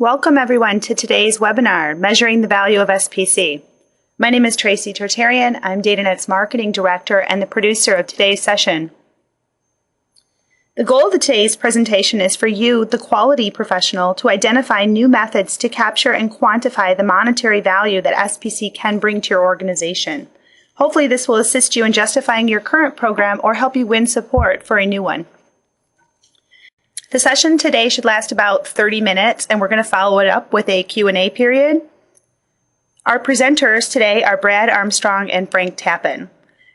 Welcome everyone to today's webinar, Measuring the Value of SPC. My name is Tracy Tertarian. I'm DataNet's Marketing Director and the producer of today's session. The goal of today's presentation is for you, the quality professional, to identify new methods to capture and quantify the monetary value that SPC can bring to your organization. Hopefully this will assist you in justifying your current program or help you win support for a new one. The session today should last about 30 minutes, and we're going to follow it up with a Q&A period. Our presenters today are Brad Armstrong and Frank Tappan.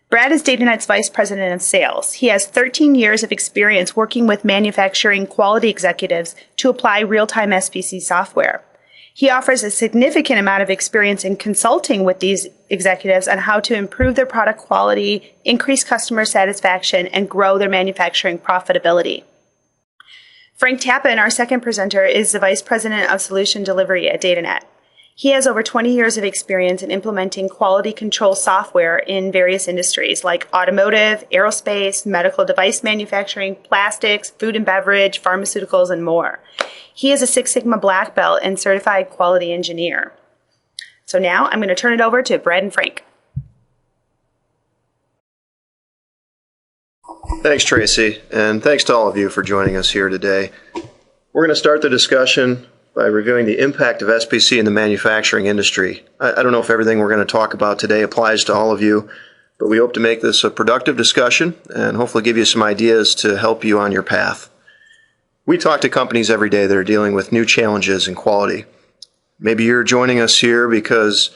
Brad is DataNet's Vice President of Sales. He has 13 years of experience working with manufacturing quality executives to apply real-time SPC software. He offers a significant amount of experience in consulting with these executives on how to improve their product quality, increase customer satisfaction, and grow their manufacturing profitability. Frank Tappan, our second presenter, is the Vice President of Solution Delivery at DataNet. He has over 20 years of experience in implementing quality control software in various industries like automotive, aerospace, medical device manufacturing, plastics, food and beverage, pharmaceuticals, and more. He is a Six Sigma Black Belt and certified quality engineer. So now I'm going to turn it over to Brad and Frank. Thanks, Tracy, and thanks to all of you for joining us here today. We're going to start the discussion by reviewing the impact of SPC in the manufacturing industry. I don't know if everything we're going to talk about today applies to all of you, but we hope to make this a productive discussion and hopefully give you some ideas to help you on your path. We talk to companies every day that are dealing with new challenges in quality. Maybe you're joining us here because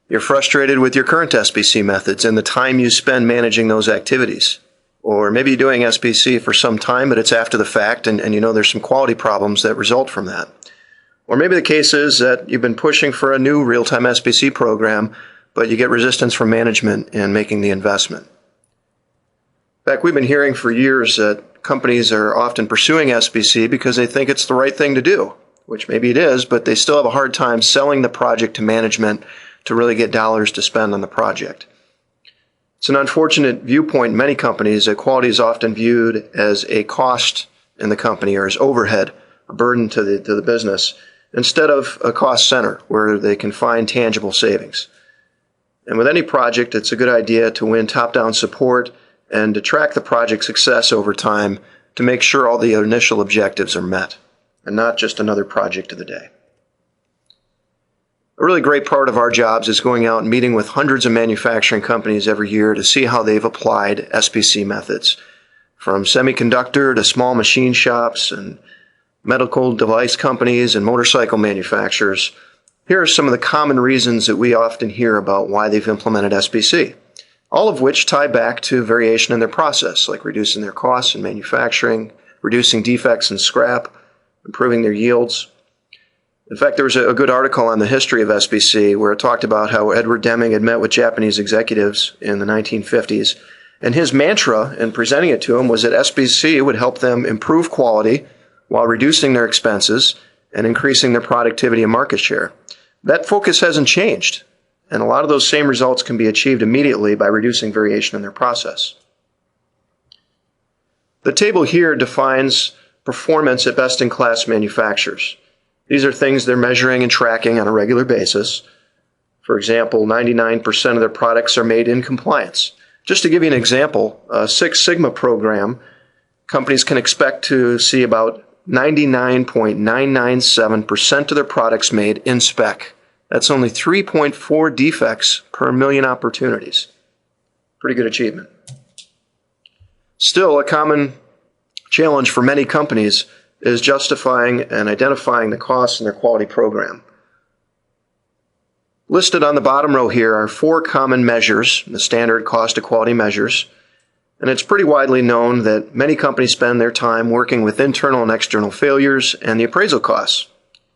you're frustrated with your current SPC methods and the time you spend managing those activities. Or maybe you're doing SPC for some time, but it's after the fact, and you know there's some quality problems that result from that. Or maybe the case is that you've been pushing for a new real-time SPC program, but you get resistance from management in making the investment. In fact, we've been hearing for years that companies are often pursuing SPC because they think it's the right thing to do, which maybe it is, but they still have a hard time selling the project to management to really get dollars to spend on the project. It's an unfortunate viewpoint in many companies that quality is often viewed as a cost in the company or as overhead, a burden to the business, instead of a cost center where they can find tangible savings. And with any project, it's a good idea to win top-down support and to track the project success over time to make sure all the initial objectives are met and not just another project of the day. A really great part of our jobs is going out and meeting with hundreds of manufacturing companies every year to see how they've applied SPC methods, from semiconductor to small machine shops and medical device companies and motorcycle manufacturers. Here are some of the common reasons that we often hear about why they've implemented SPC, all of which tie back to variation in their process, like reducing their costs in manufacturing, reducing defects and scrap, improving their yields. In fact, there was a good article on the history of SPC where it talked about how Edward Deming had met with Japanese executives in the 1950s, and his mantra in presenting it to them was that SPC would help them improve quality while reducing their expenses and increasing their productivity and market share. That focus hasn't changed, and a lot of those same results can be achieved immediately by reducing variation in their process. The table here defines performance at best-in-class manufacturers. These are things they're measuring and tracking on a regular basis. For example, 99% of their products are made in compliance. Just to give you an example, a Six Sigma program, companies can expect to see about 99.997% of their products made in spec. That's only 3.4 defects per million opportunities. Pretty good achievement. Still, a common challenge for many companies is justifying and identifying the costs in their quality program. Listed on the bottom row here are 4 common measures, the standard cost of quality measures, and it's pretty widely known that many companies spend their time working with internal and external failures and the appraisal costs.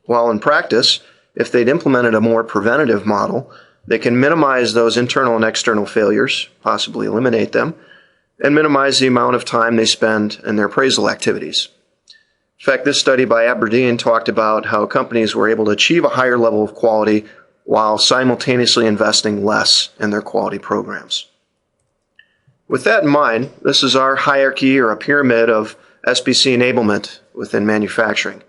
While in practice, if they'd implemented a more preventative model, they can minimize those internal and external failures, possibly eliminate them, and minimize the amount of time they spend in their appraisal activities. In fact, this study by Aberdeen talked about how companies were able to achieve a higher level of quality while simultaneously investing less in their quality programs. With that in mind, this is our hierarchy or a pyramid of SPC enablement within manufacturing.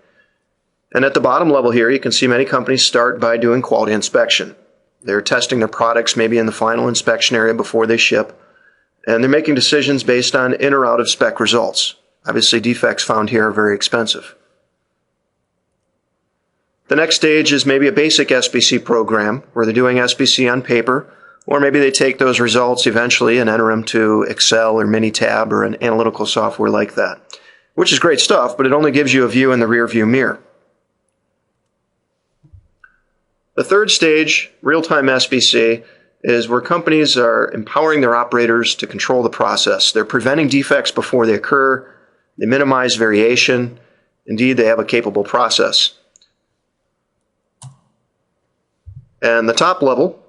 And at the bottom level here, you can see many companies start by doing quality inspection. They're testing their products maybe in the final inspection area before they ship, and they're making decisions based on in or out of spec results. Obviously, defects found here are very expensive. The next stage is maybe a basic SPC program where they're doing SPC on paper, or maybe they take those results eventually and enter them to Excel or Minitab or an analytical software like that, which is great stuff, but it only gives you a view in the rear view mirror. The third stage, real-time SPC, is where companies are empowering their operators to control the process. They're preventing defects before they occur. They minimize variation. Indeed, they have a capable process. And the top level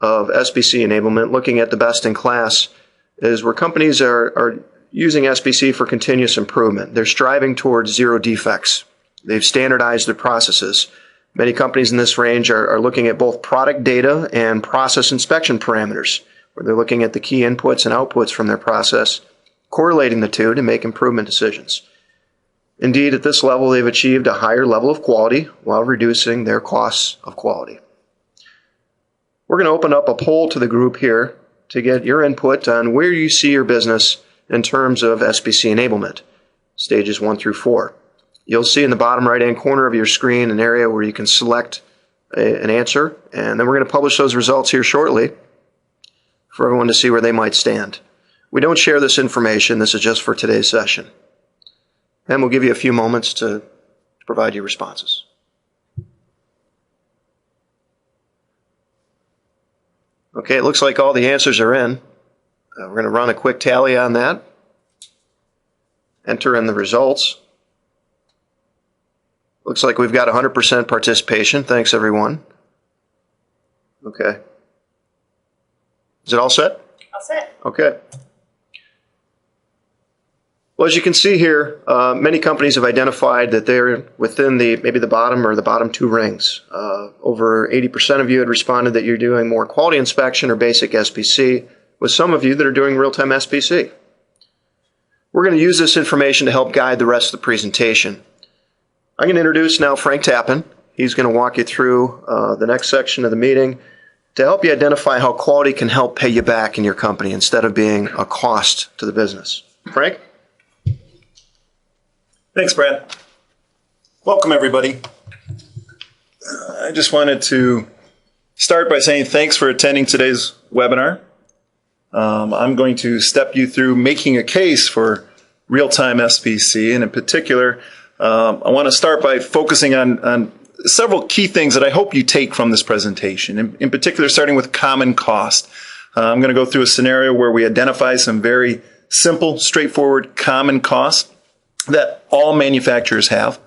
of SPC enablement, looking at the best in class, is where companies are using SPC for continuous improvement. They're striving towards zero defects. They've standardized their processes. Many companies in this range are looking at both product data and process inspection parameters, where they're looking at the key inputs and outputs from their process, correlating the two to make improvement decisions. Indeed, at this level, they've achieved a higher level of quality while reducing their costs of quality. We're going to open up a poll to the group here to get your input on where you see your business in terms of SPC enablement, stages 1 through 4. You'll see in the bottom right-hand corner of your screen an area where you can select an answer, and then we're going to publish those results here shortly for everyone to see where they might stand. We don't share this information. This is just for today's session. And we'll give you a few moments to provide your responses. Okay, it looks like all the answers are in. We're going to run a quick tally on that. Enter in the results. Looks like we've got 100% participation. Thanks, everyone. Okay. Is it all set? All set. Okay. Well, as you can see here, many companies have identified that they're within maybe the bottom or the bottom two rings. Over 80% of you had responded that you're doing more quality inspection or basic SPC, with some of you that are doing real-time SPC. We're going to use this information to help guide the rest of the presentation. I'm going to introduce now Frank Tappan. He's going to walk you through the next section of the meeting to help you identify how quality can help pay you back in your company instead of being a cost to the business. Frank? Thanks, Brad. Welcome, everybody. I just wanted to start by saying thanks for attending today's webinar. I'm going to step you through making a case for real-time SPC, and in particular, I want to start by focusing on several key things that I hope you take from this presentation, in particular starting with common cost. I'm going to go through a scenario where we identify some very simple, straightforward common costs that all manufacturers have.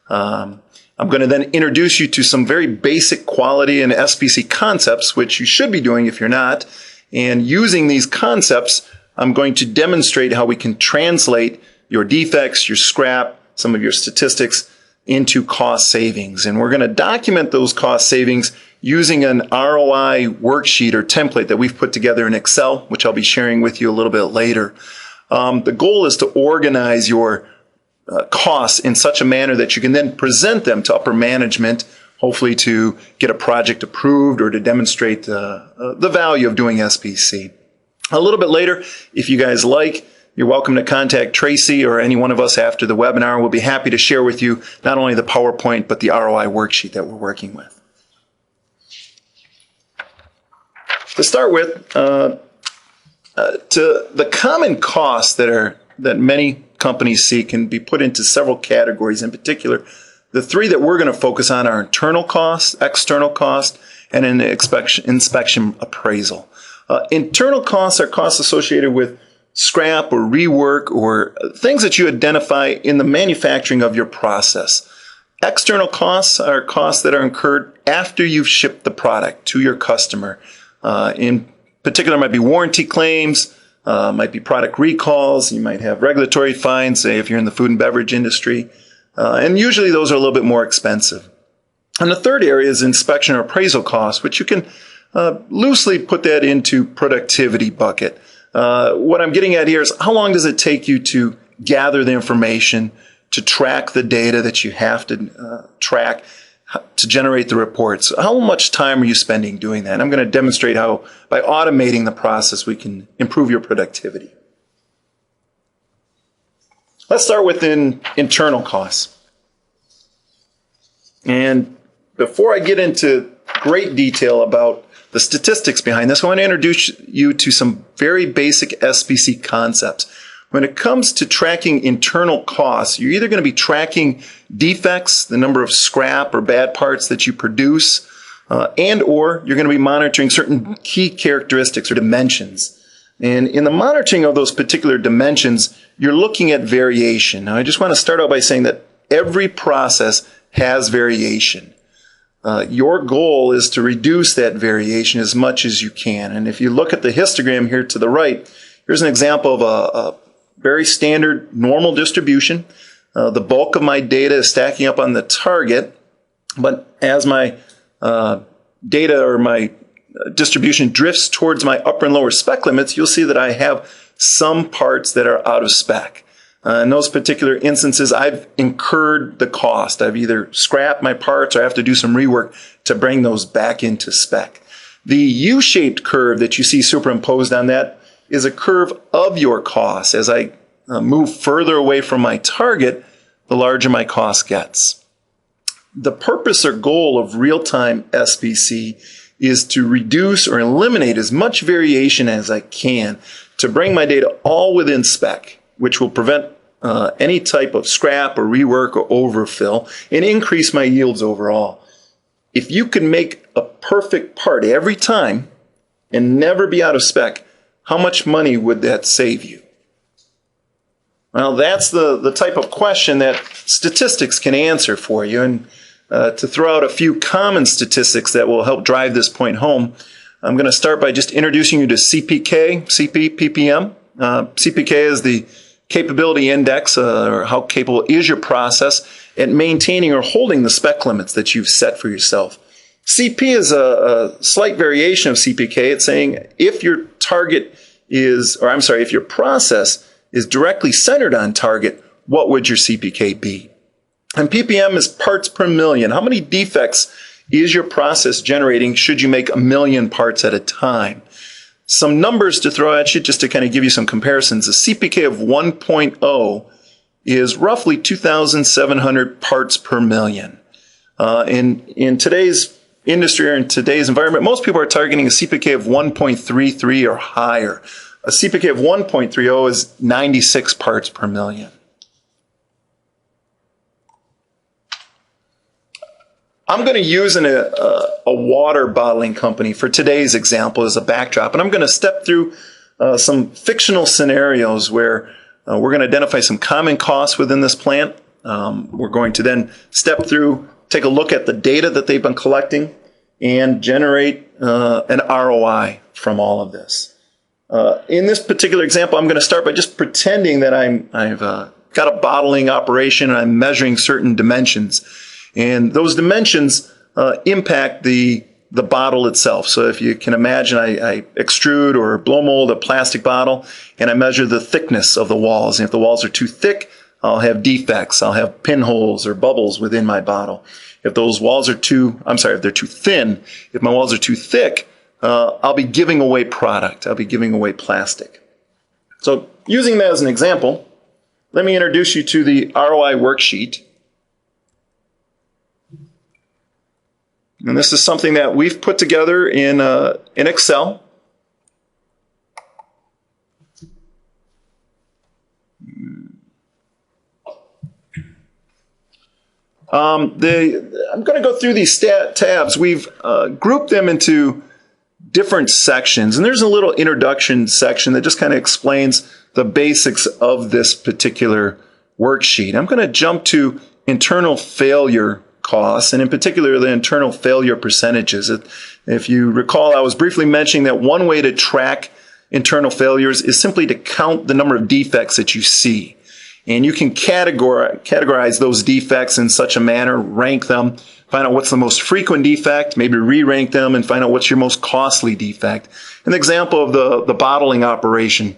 I'm going to then introduce you to some very basic quality and SPC concepts, which you should be doing if you're not. And using these concepts, I'm going to demonstrate how we can translate your defects, your scrap, some of your statistics into cost savings. And we're going to document those cost savings using an ROI worksheet or template that we've put together in Excel, which I'll be sharing with you a little bit later. The goal is to organize your costs in such a manner that you can then present them to upper management, hopefully to get a project approved or to demonstrate the value of doing SPC. A little bit later, if you guys like, you're welcome to contact Tracy or any one of us after the webinar. We'll be happy to share with you not only the PowerPoint, but the ROI worksheet that we're working with. To start with, to the common costs that many companies see can be put into several categories. In particular, the three that we're going to focus on are internal costs, external costs, and an inspection appraisal. Internal costs are costs associated with scrap or rework or things that you identify in the manufacturing of your process. External costs are costs that are incurred after you've shipped the product to your customer. In particular, might be warranty claims, might be product recalls, you might have regulatory fines, say if you're in the food and beverage industry, and usually those are a little bit more expensive. And the third area is inspection or appraisal costs, which you can loosely put that into productivity bucket. What I'm getting at here is how long does it take you to gather the information, to track the data that you have to track to generate the reports. How much time are you spending doing that? And I'm going to demonstrate how by automating the process we can improve your productivity. Let's start with internal costs. And before I get into great detail about the statistics behind this, I want to introduce you to some very basic SPC concepts. When it comes to tracking internal costs, you're either going to be tracking defects, the number of scrap or bad parts that you produce, and or you're going to be monitoring certain key characteristics or dimensions. And in the monitoring of those particular dimensions, you're looking at variation. Now, I just want to start out by saying that every process has variation. Your goal is to reduce that variation as much as you can. And if you look at the histogram here to the right, here's an example of a very standard normal distribution. The bulk of my data is stacking up on the target, but as my data or my distribution drifts towards my upper and lower spec limits, you'll see that I have some parts that are out of spec. In those particular instances, I've incurred the cost. I've either scrapped my parts or I have to do some rework to bring those back into spec. The U-shaped curve that you see superimposed on that is a curve of your costs. As I move further away from my target, the larger my cost gets. The purpose or goal of real-time SPC is to reduce or eliminate as much variation as I can to bring my data all within spec, which will prevent any type of scrap or rework or overfill and increase my yields overall. If you can make a perfect part every time and never be out of spec, how much money would that save you? Well, that's the type of question that statistics can answer for you. And to throw out a few common statistics that will help drive this point home, I'm going to start by just introducing you to CPK, CP, PPM. CPK is the capability index, or how capable is your process at maintaining or holding the spec limits that you've set for yourself. CP is a slight variation of CPK. It's saying if your target is, or I'm sorry, if your process is directly centered on target, what would your CPK be? And PPM is parts per million. How many defects is your process generating should you make 1 million parts at a time? Some numbers to throw at you just to kind of give you some comparisons. A CPK of 1.0 is roughly 2,700 parts per million. In today's industry or in today's environment, most people are targeting a CPK of 1.33 or higher. A CPK of 1.30 is 96 parts per million. I'm going to use a water bottling company for today's example as a backdrop, and I'm going to step through some fictional scenarios where we're going to identify some common costs within this plant. We're going to then step through, take a look at the data that they've been collecting, and generate an ROI from all of this. In this particular example, I'm going to start by just pretending that I've got a bottling operation and I'm measuring certain dimensions. And those dimensions impact the bottle itself. So if you can imagine, I extrude or blow mold a plastic bottle and I measure the thickness of the walls. And if the walls are too thick, I'll have defects. I'll have pinholes or bubbles within my bottle. If those walls are if they're too thin, if my walls are too thick, I'll be giving away product. I'll be giving away plastic. So using that as an example, let me introduce you to the ROI worksheet. And this is something that we've put together in Excel. I'm going to go through these tabs. We've grouped them into different sections. And there's a little introduction section that just kind of explains the basics of this particular worksheet. I'm going to jump to internal failure costs, and in particular, the internal failure percentages. If you recall, I was briefly mentioning that one way to track internal failures is simply to count the number of defects that you see. And you can categorize those defects in such a manner, rank them, find out what's the most frequent defect, maybe re-rank them, and find out what's your most costly defect. An example of the bottling operation.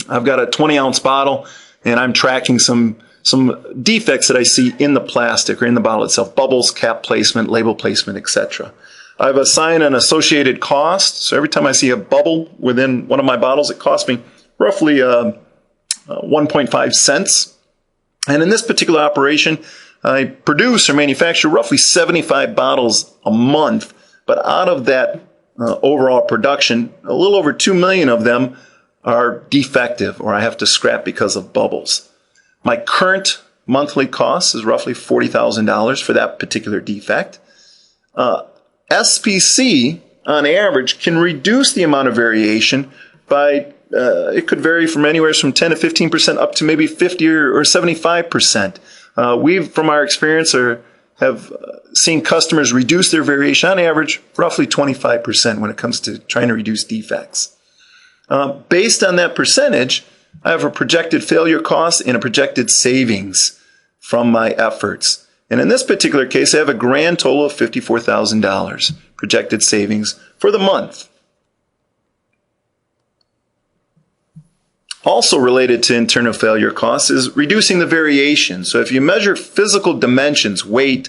I've got a 20-ounce bottle, and I'm tracking some some defects that I see in the plastic or in the bottle itself, bubbles, cap placement, label placement, etc. I've assigned an associated cost. So every time I see a bubble within one of my bottles, it costs me roughly 1.5 cents. And in this particular operation, I produce or manufacture roughly 75 bottles a month. But out of that overall production, a little over 2 million of them are defective or I have to scrap because of bubbles. My current monthly cost is roughly $40,000 for that particular defect. SPC, on average, can reduce the amount of variation by, it could vary from anywhere from 10 to 15% up to maybe 50 or 75%. We've, from our experience, have seen customers reduce their variation on average roughly 25% when it comes to trying to reduce defects. Based on that percentage, I have a projected failure cost and a projected savings from my efforts. And in this particular case, I have a grand total of $54,000 projected savings for the month. Also related to internal failure costs is reducing the variation. So if you measure physical dimensions, weight,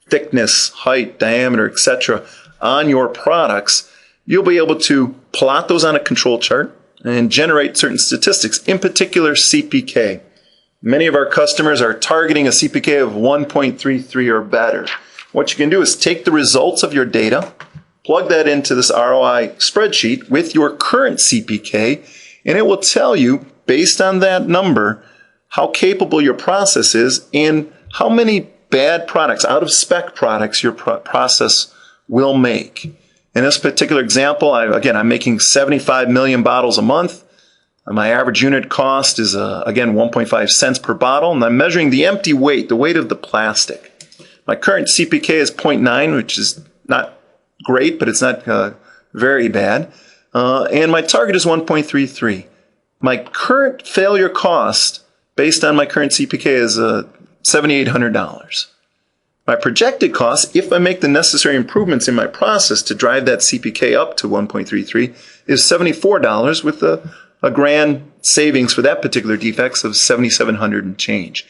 thickness, height, diameter, etc. on your products, you'll be able to plot those on a control chart and generate certain statistics, in particular CPK. Many of our customers are targeting a CPK of 1.33 or better. What you can do is take the results of your data, plug that into this ROI spreadsheet with your current CPK, and it will tell you, based on that number, how capable your process is and how many bad products, out-of-spec products, your process will make. In this particular example, I'm making 75 million bottles a month. My average unit cost is, again, 1.5 cents per bottle, and I'm measuring the empty weight, the weight of the plastic. My current CPK is 0.9, which is not great, but it's not very bad. And my target is 1.33. My current failure cost, based on my current CPK, is $7,800. My projected cost, if I make the necessary improvements in my process to drive that CPK up to 1.33, is $74 with a grand savings for that particular defects of $7,700 and change.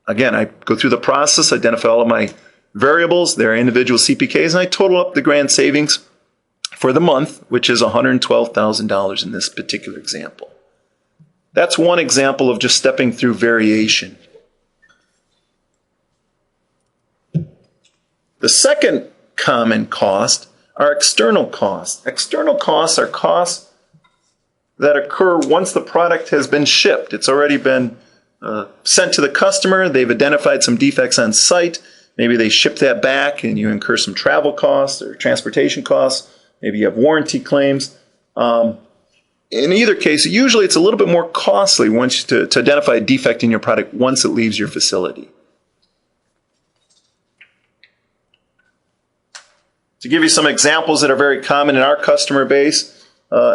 Again, I go through the process, identify all of my variables, their individual CPKs, and I total up the grand savings for the month, which is $112,000 in this particular example. That's one example of just stepping through variation. The second common cost are external costs. External costs are costs that occur once the product has been shipped. It's already been sent to the customer. They've identified some defects on site. Maybe they ship that back and you incur some travel costs or transportation costs. Maybe you have warranty claims. In either case, usually it's a little bit more costly once to identify a defect in your product once it leaves your facility. To give you some examples that are very common in our customer base,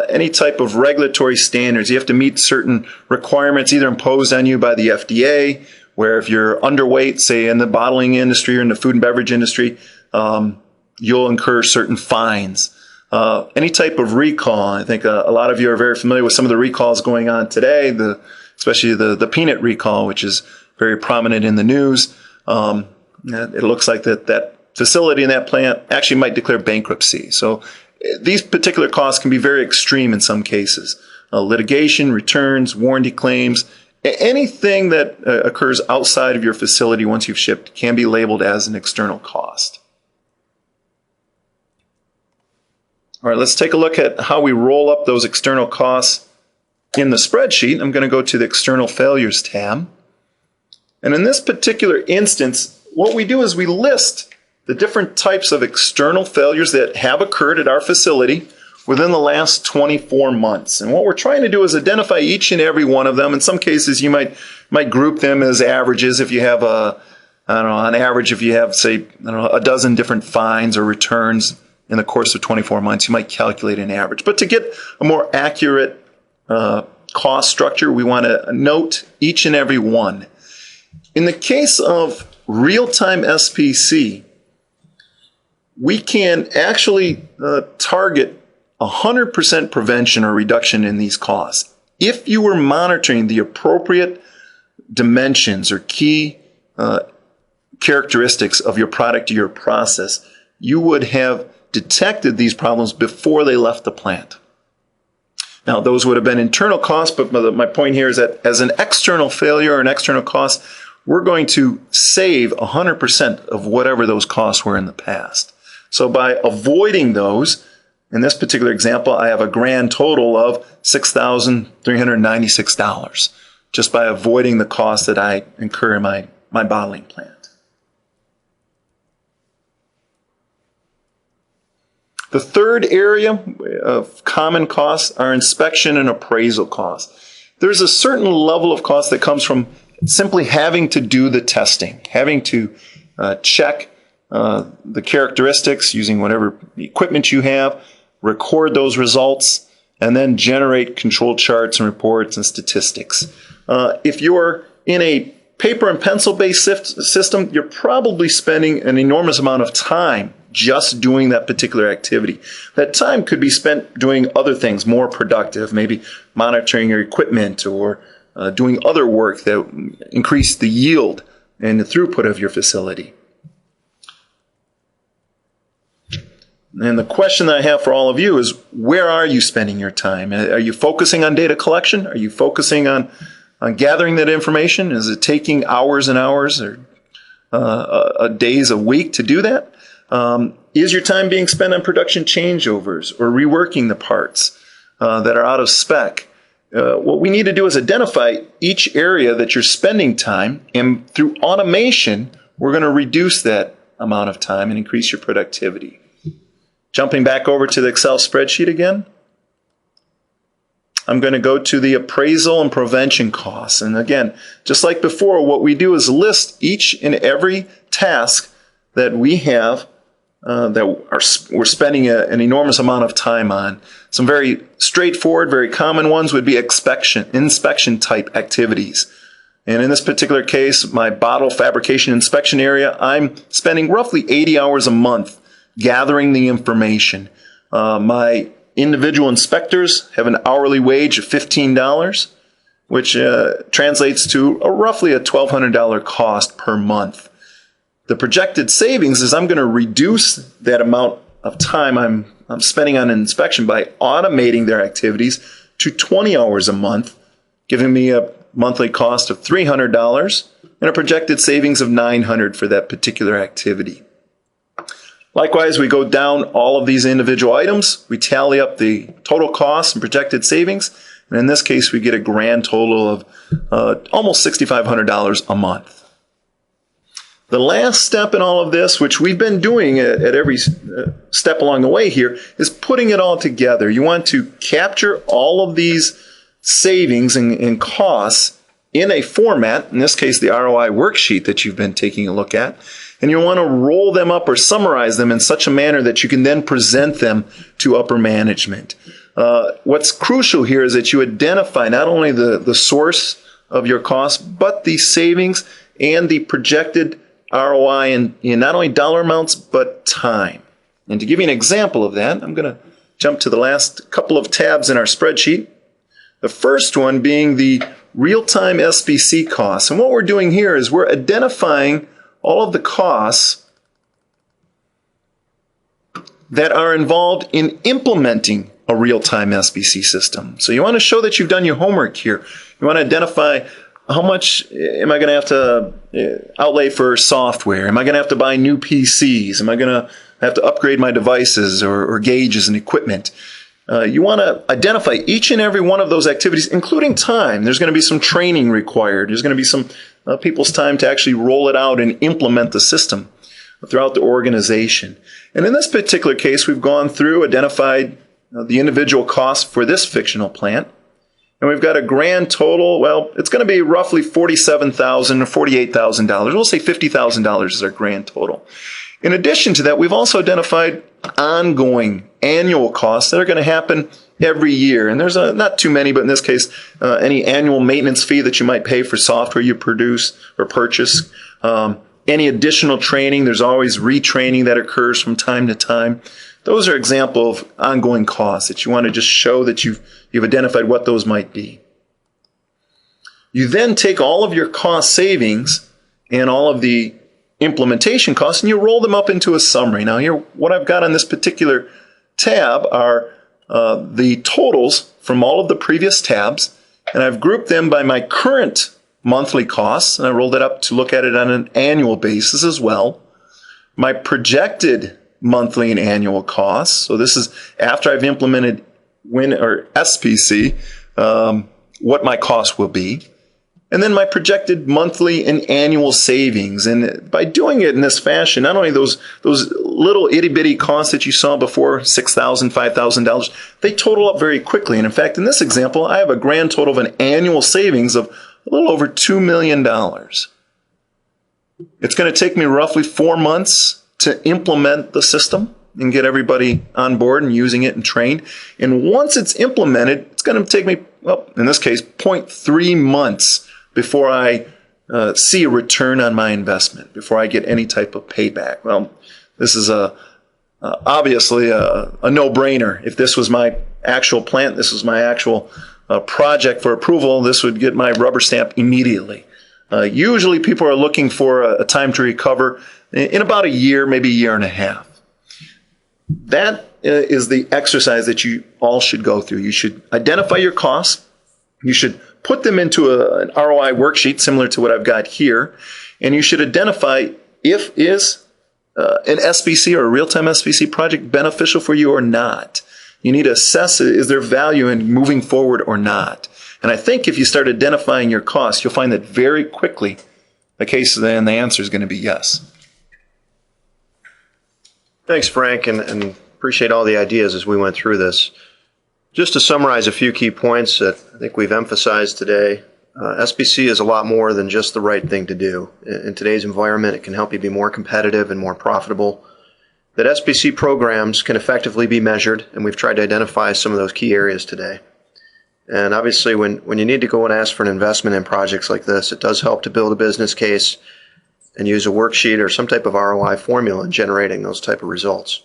any type of regulatory standards. You have to meet certain requirements either imposed on you by the FDA, where if you're underweight, say in the bottling industry or in the food and beverage industry, you'll incur certain fines. Any type of recall. I think a lot of you are very familiar with some of the recalls going on today, especially the peanut recall, which is very prominent in the news. It looks like that facility in that plant actually might declare bankruptcy. So these particular costs can be very extreme in some cases. Litigation, returns, warranty claims, anything that occurs outside of your facility once you've shipped can be labeled as an external cost. All right, let's take a look at how we roll up those external costs in the spreadsheet. I'm going to go to the External Failures tab. And in this particular instance, what we do is we list the different types of external failures that have occurred at our facility within the last 24 months. And what we're trying to do is identify each and every one of them. In some cases, you might group them as averages. If you have on average, if you have, say, a dozen different fines or returns in the course of 24 months, you might calculate an average. But to get a more accurate cost structure, we want to note each and every one. In the case of real-time SPC, we can actually target 100% prevention or reduction in these costs. If you were monitoring the appropriate dimensions or key characteristics of your product or your process, you would have detected these problems before they left the plant. Now, those would have been internal costs, but my point here is that as an external failure or an external cost, we're going to save 100% of whatever those costs were in the past. So by avoiding those, in this particular example, I have a grand total of $6,396 just by avoiding the cost that I incur in my bottling plant. The third area of common costs are inspection and appraisal costs. There's a certain level of cost that comes from simply having to do the testing, having to check the characteristics using whatever equipment you have, record those results, and then generate control charts and reports and statistics. If you're in a paper and pencil-based system, you're probably spending an enormous amount of time just doing that particular activity. That time could be spent doing other things more productive, maybe monitoring your equipment or doing other work that increase the yield and the throughput of your facility. And the question that I have for all of you is, where are you spending your time? Are you focusing on data collection? Are you focusing on gathering that information? Is it taking hours and hours or days a week to do that? Is your time being spent on production changeovers or reworking the parts that are out of spec? What we need to do is identify each area that you're spending time, and through automation, we're going to reduce that amount of time and increase your productivity. Jumping back over to the Excel spreadsheet again, I'm going to go to the appraisal and prevention costs. And again, just like before, what we do is list each and every task that we have we're spending an enormous amount of time on. Some very straightforward, very common ones would be inspection type activities. And in this particular case, my bottle fabrication inspection area, I'm spending roughly 80 hours a month gathering the information. My individual inspectors have an hourly wage of $15, which translates to roughly a $1,200 cost per month. The projected savings is I'm going to reduce that amount of time I'm spending on inspection by automating their activities to 20 hours a month, giving me a monthly cost of $300 and a projected savings of $900 for that particular activity. Likewise, we go down all of these individual items, we tally up the total costs and projected savings, and in this case we get a grand total of almost $6,500 a month. The last step in all of this, which we've been doing at every step along the way here, is putting it all together. You want to capture all of these savings and costs in a format, in this case the ROI worksheet that you've been taking a look at, and you want to roll them up or summarize them in such a manner that you can then present them to upper management. What's crucial here is that you identify not only the source of your costs, but the savings and the projected ROI in not only dollar amounts, but time. And to give you an example of that, I'm going to jump to the last couple of tabs in our spreadsheet. The first one being the real-time SPC costs. And what we're doing here is we're identifying all of the costs that are involved in implementing a real-time SPC system. So you want to show that you've done your homework here. You want to identify how much am I going to have to outlay for software? Am I going to have to buy new PCs? Am I going to have to upgrade my devices or gauges and equipment? You want to identify each and every one of those activities, including time. There's going to be some training required. There's going to be some people's time to actually roll it out and implement the system throughout the organization. And in this particular case, we've gone through, identified the individual costs for this fictional plant. And we've got a grand total, well, it's going to be roughly $47,000 or $48,000. We'll say $50,000 is our grand total. In addition to that, we've also identified ongoing annual costs that are going to happen every year. And there's not too many, but in this case, any annual maintenance fee that you might pay for software you produce or purchase. Any additional training, there's always retraining that occurs from time to time. Those are examples of ongoing costs that you want to just show that you've identified what those might be. You then take all of your cost savings and all of the implementation costs and you roll them up into a summary. Now here, what I've got on this particular tab are the totals from all of the previous tabs, and I've grouped them by my current monthly costs, and I rolled it up to look at it on an annual basis as well. My projected monthly and annual costs, so this is after I've implemented SPC, what my costs will be. And then my projected monthly and annual savings. And by doing it in this fashion, not only those little itty-bitty costs that you saw before, $6,000, $5,000, they total up very quickly. And in fact, in this example, I have a grand total of an annual savings of a little over $2 million. It's going to take me roughly 4 months to implement the system and get everybody on board and using it and trained. And once it's implemented, it's going to take me, well, in this case, 0.3 months before I see a return on my investment, before I get any type of payback. Well, this is obviously a no-brainer. If this was my actual plant, this was my actual project for approval, this would get my rubber stamp immediately. Usually people are looking for a time to recover in about a year, maybe a year and a half. That is the exercise that you all should go through. You should identify your costs. You should put them into an ROI worksheet similar to what I've got here. And you should identify if is an SPC or a real-time SPC project beneficial for you or not. You need to assess, is there value in moving forward or not? And I think if you start identifying your costs, you'll find that very quickly the answer is going to be yes. Thanks, Frank, and appreciate all the ideas as we went through this. Just to summarize a few key points that I think we've emphasized today, SPC is a lot more than just the right thing to do. In today's environment, it can help you be more competitive and more profitable. That SPC programs can effectively be measured, and we've tried to identify some of those key areas today. And obviously, when you need to go and ask for an investment in projects like this, it does help to build a business case and use a worksheet or some type of ROI formula in generating those type of results.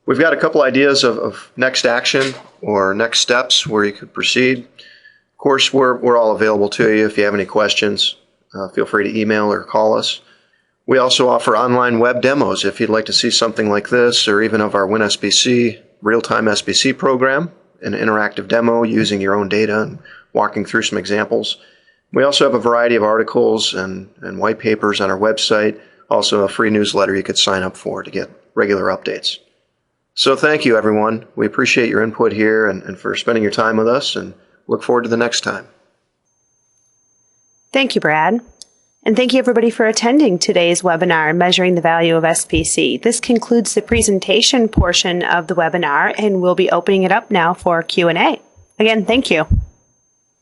We've got a couple ideas of next action or next steps where you could proceed. Of course, we're all available to you. If you have any questions, feel free to email or call us. We also offer online web demos if you'd like to see something like this, or even of our WinSPC real-time SPC program, an interactive demo using your own data and walking through some examples. We also have a variety of articles and white papers on our website, also a free newsletter you could sign up for to get regular updates. So thank you, everyone. We appreciate your input here and for spending your time with us, and look forward to the next time. Thank you, Brad. And thank you, everybody, for attending today's webinar, Measuring the Value of SPC. This concludes the presentation portion of the webinar, and we'll be opening it up now for Q&A. Again, thank you.